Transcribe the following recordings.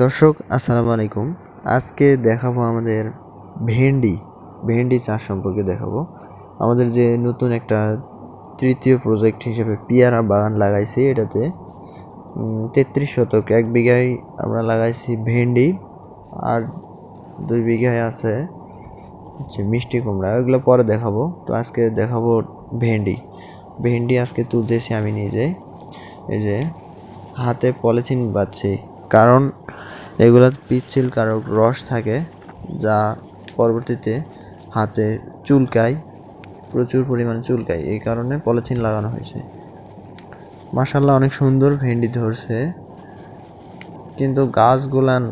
দর্শক আসসালামু আলাইকুম। আজকে দেখাবো আমাদের ভেন্ডি চাষ সম্পর্কে দেখাবো। আমাদের যে নতুন একটা তৃতীয় প্রজেক্ট হিসেবে পেয়ারা বাগান লাগাইছি, এটাতে ৩৩ শতক ১ বিঘায় আমরা লাগাইছি ভেন্ডি, আর ২ বিঘায় আছে হচ্ছে মিষ্টি কুমড়া। এগুলো পরে দেখাবো। তো আজকে দেখাবো ভেন্ডি আজকে তুলতেছি আমি নিজে। এই যে হাতে পলিথিন বাঁধছি, কারণ এগুলো পিচ্ছিল কারক রস থাকে, যা পরবর্তীতে হাতে চুলকায়, প্রচুর পরিমাণে চুলকায়। এই কারণে পলিথিন লাগানো হয়েছে। মাশাআল্লাহ অনেক সুন্দর ভেন্ডি ধরছে, কিন্তু গাছগুলান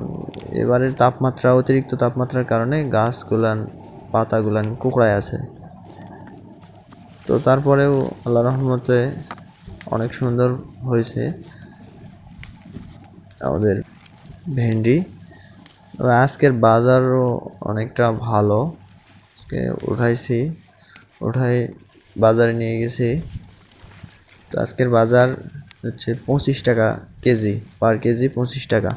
এবারের অতিরিক্ত তাপমাত্রার কারণে গাছগুলান পাতাগুলান কুকড়ায় আছে। তো তারপরেও আল্লাহর রহমতে অনেক সুন্দর হয়েছে আমাদের ভেন্ডি। আজকের বাজারও অনেকটা ভালো। আজকে উঠাই বাজারে নিয়ে গেছি। তো আজকের বাজার হচ্ছে 25 টাকা কেজি, পার কেজি 25 টাকা,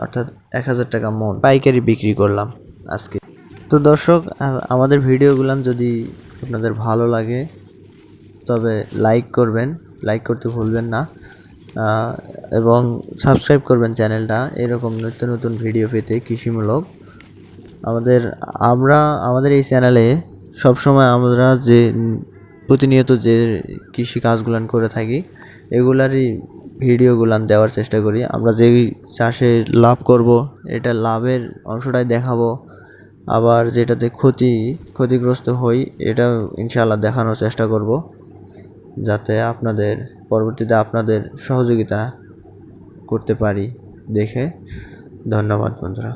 অর্থাৎ 1000 টাকা মন পাইকারি বিক্রি করলাম আজকে। তো দর্শক, আমাদের ভিডিওগুলো যদি আপনাদের ভালো লাগে তবে লাইক করতে ভুলবেন না, এবং সাবস্ক্রাইব করবেন চ্যানেলটা, এরকম নিত্য নতুন ভিডিও পেতে কৃষিমূলক। আমাদের এই চ্যানেলে সবসময় আমরা যে প্রতিনিয়ত যে কৃষি কাজগুলান করে থাকি, এগুলারই ভিডিওগুলান দেওয়ার চেষ্টা করি। আমরা যেই চাষে লাভ করব, এটা লাভের অংশটাই দেখাবো। আবার যেটাতে ক্ষতিগ্রস্ত হই, এটাও ইনশাআল্লাহ দেখানোর চেষ্টা করব, যাতে পরবর্তীতে আপনাদের সহযোগিতা করতে পারি দেখে। ধন্যবাদ বন্ধুরা।